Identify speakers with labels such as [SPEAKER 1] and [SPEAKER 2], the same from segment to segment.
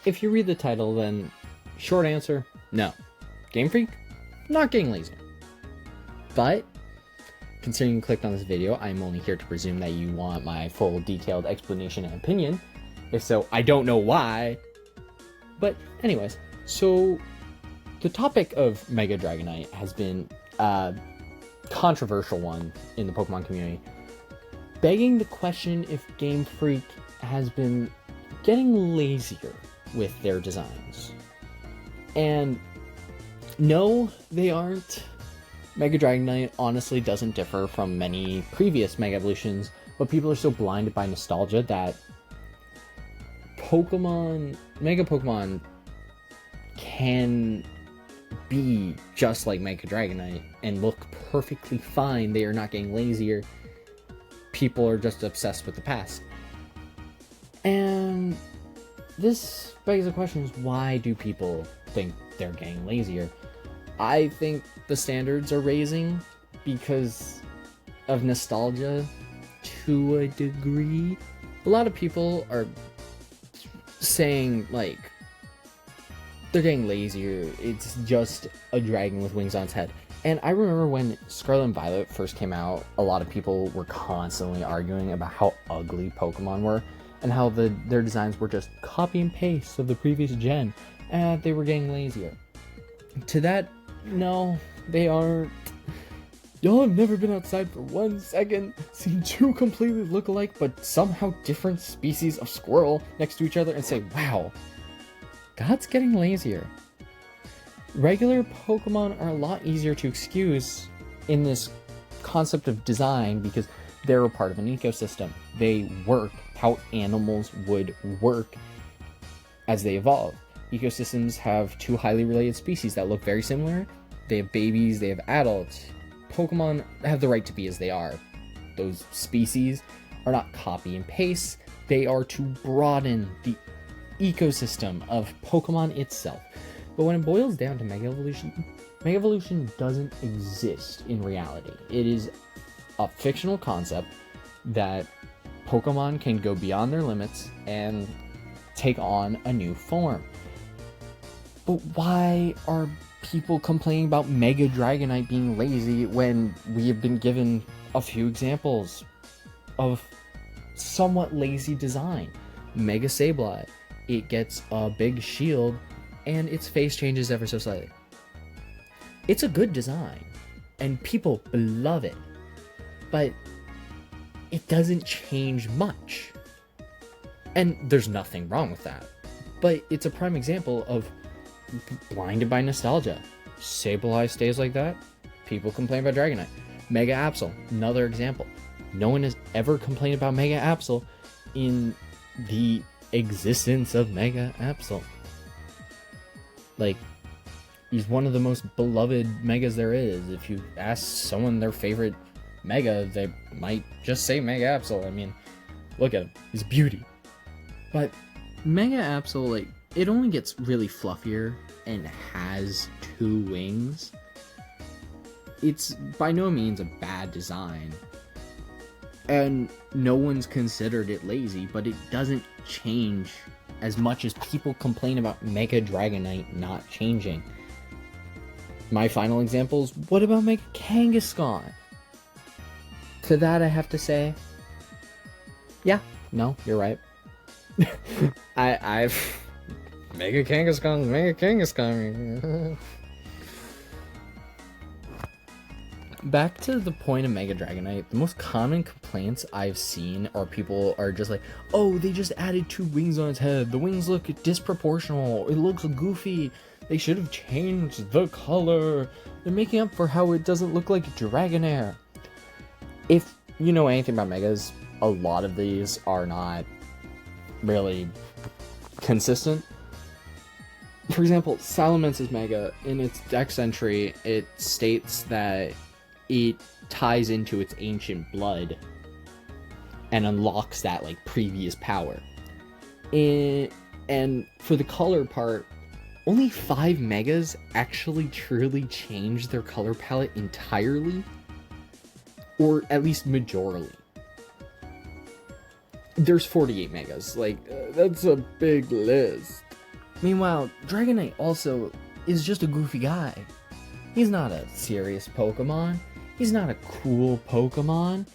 [SPEAKER 1] if you read the title, then short answer, no. Gamefreak, not getting lazy. But considering you clicked on this video, I'm only here to presume that you want my full detailed explanation and opinion. If so, I don't know why. But anyways, so the topic of Mega Dragonite has been a controversial one in the Pokemon community, begging the question if Game Freak has been getting lazier with their designs. And no, they aren't. Mega Dragonite honestly doesn't differ from many previous Mega Evolutions, but people are so blinded by nostalgia that Mega Pokemon can be just like Mega Dragonite and look perfectly fine. They are not getting lazier. People are just obsessed with the past. And this begs the question is, why do people think they're getting lazier? I think the standards are raising because of nostalgia to a degree. A lot of people are saying, like, they're getting lazier. It's just a dragon with wings on its head. And I remember when Scarlet and Violet first came out, a lot of people were constantly arguing about how ugly Pokemon were and how their designs were just copy and paste of the previous gen, and they were getting lazier. To that, no, they aren't. Y'all have never been outside for 1 second, seen two completely look-alike but somehow different species of squirrel next to each other and say, wow, God's getting lazier. Regular Pokemon are a lot easier to excuse in this concept of design because they're a part of an ecosystem. They work how animals would work as they evolve. Ecosystems have two highly related species that look very similar. They have babies, they have adults. Pokemon have the right to be as they are. Those species are not copy and paste. They are to broaden the ecosystem of Pokemon itself. But when it boils down to Mega Evolution doesn't exist in reality. It is a fictional concept that Pokemon can go beyond their limits and take on a new form. But why are people complaining about Mega Dragonite being lazy when we have been given a few examples of somewhat lazy design? Mega Sableye, it gets a big shield and its face changes ever so slightly. It's a good design and people love it, but it doesn't change much. And there's nothing wrong with that. But it's a prime example of blinded by nostalgia. Sableye stays like that. People complain about Dragonite. Mega Absol, another example. No one has ever complained about Mega Absol in the existence of Mega Absol. Like, he's one of the most beloved Megas there is. If you ask someone their favorite Mega, they might just say Mega Absol. I mean, look at him. He's a beauty. But Mega Absol, like, it only gets really fluffier and has 2 wings. It's by no means a bad design. And no one's considered it lazy, but it doesn't change as much as people complain about Mega Dragonite not changing. My final example is, what about Mega Kangaskhan? To that I have to say, yeah, no, you're right. I've Mega Kangaskhan. Back to the point of Mega Dragonite, the most common complaints I've seen are people are just like, oh, they just added 2 wings on its head. The wings look disproportional. It looks goofy. They should have changed the color. They're making up for how it doesn't look like Dragonair. If you know anything about Megas, a lot of these are not really consistent. For example, Salamence's Mega, in its Dex entry, it states that it ties into its ancient blood and unlocks that, like, previous power. And for the color part, only 5 Megas actually truly change their color palette entirely, or at least majorly. There's 48 Megas, like, that's a big list. Meanwhile, Dragonite also is just a goofy guy. He's not a serious Pokemon. He's not a cool Pokemon.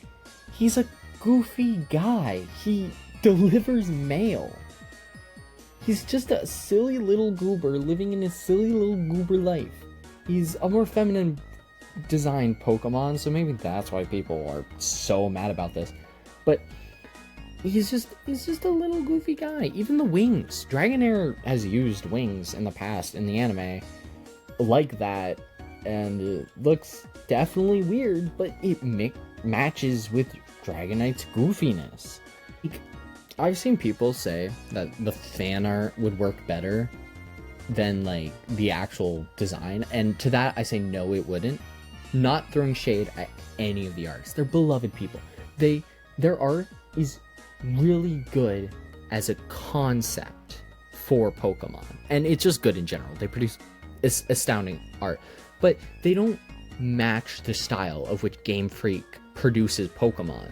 [SPEAKER 1] He's a goofy guy. He delivers mail. He's just a silly little goober living in a silly little goober life. He's a more feminine designed Pokemon, so maybe that's why people are so mad about this. But he's just a little goofy guy. Even the wings. Dragonair has used wings in the past in the anime like that, and it looks definitely weird, but it matches with Dragonite's goofiness. Like, I've seen people say that the fan art would work better than like the actual design, and to that I say no, it wouldn't. Not throwing shade at any of the artists. They're beloved people. Their art is really good as a concept for Pokemon, and it's just good in general. They produce astounding art, but they don't match the style of which Gamefreak produces Pokemon.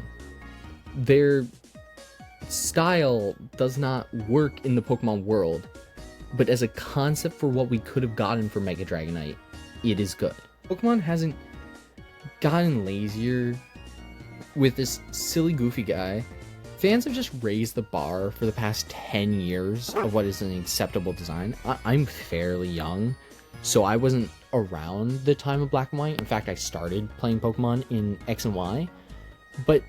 [SPEAKER 1] Their style does not work in the Pokemon world, but as a concept for what we could have gotten for Mega Dragonite, it is good. Pokemon hasn't gotten lazier with this silly goofy guy. Fans have just raised the bar for the past 10 years of what is an acceptable design. I'm fairly young, so I wasn't around the time of Black and White. In fact, I started playing Pokemon in X and Y. But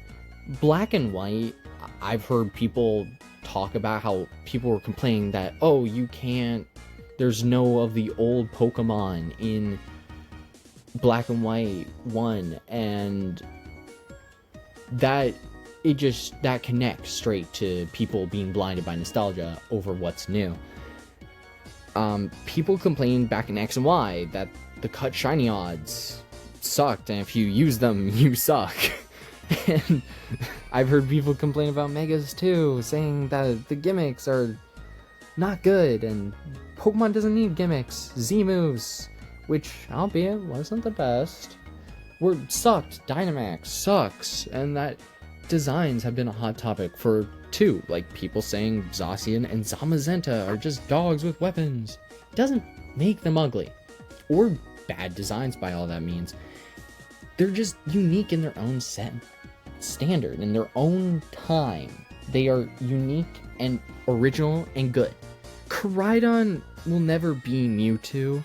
[SPEAKER 1] Black and White, I've heard people talk about how people were complaining that, oh, there's no of the old Pokemon in Black and White 1, and that connects straight to people being blinded by nostalgia over what's new. People complained back in X and Y that the cut shiny odds sucked, and if you use them, you suck. And I've heard people complain about Megas too, saying that the gimmicks are not good, and Pokemon doesn't need gimmicks. Z-moves, which, albeit, wasn't the best, sucked. Dynamax sucks, and that designs have been a hot topic for two, like people saying Zacian and Zamazenta are just dogs with weapons. It doesn't make them ugly, or bad designs by all that means. They're just unique in their own standard, in their own time. They are unique and original and good. Koraidon will never be Mewtwo,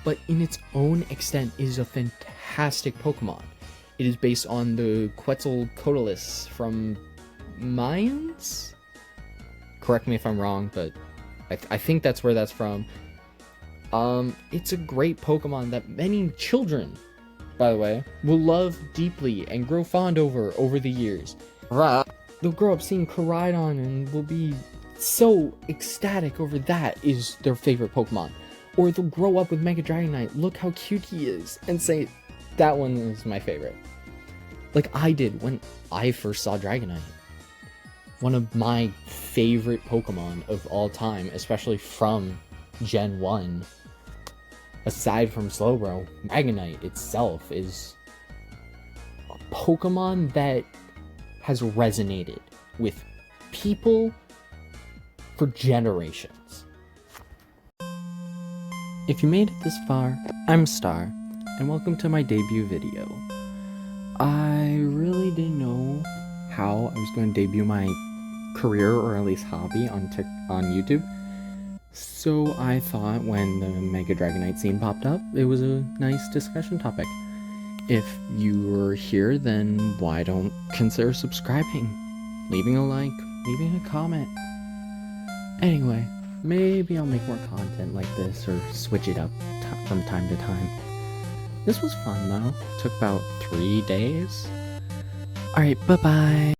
[SPEAKER 1] but in its own extent is a fantastic Pokemon. It is based on the Quetzalcoatlus from Mayans? Correct me if I'm wrong, but I think that's where that's from. It's a great Pokemon that many children, by the way, will love deeply and grow fond over the years. They'll grow up seeing Koraidon and will be so ecstatic over that is their favorite Pokemon. Or they'll grow up with Mega Dragonite, look how cute he is, and say, that one is my favorite. Like I did when I first saw Dragonite. One of my favorite Pokemon of all time, especially from Gen 1, aside from Slowbro, Dragonite itself is a Pokemon that has resonated with people for generations. If you made it this far, I'm Star, and welcome to my debut video. I really didn't know how I was going to debut my career, or at least hobby, on YouTube. So I thought when the Mega Dragonite scene popped up, it was a nice discussion topic. If you were here, then why don't consider subscribing, leaving a like, leaving a comment. Anyway, maybe I'll make more content like this, or switch it up from time to time. This was fun though. Took about 3 days. Alright, bye-bye.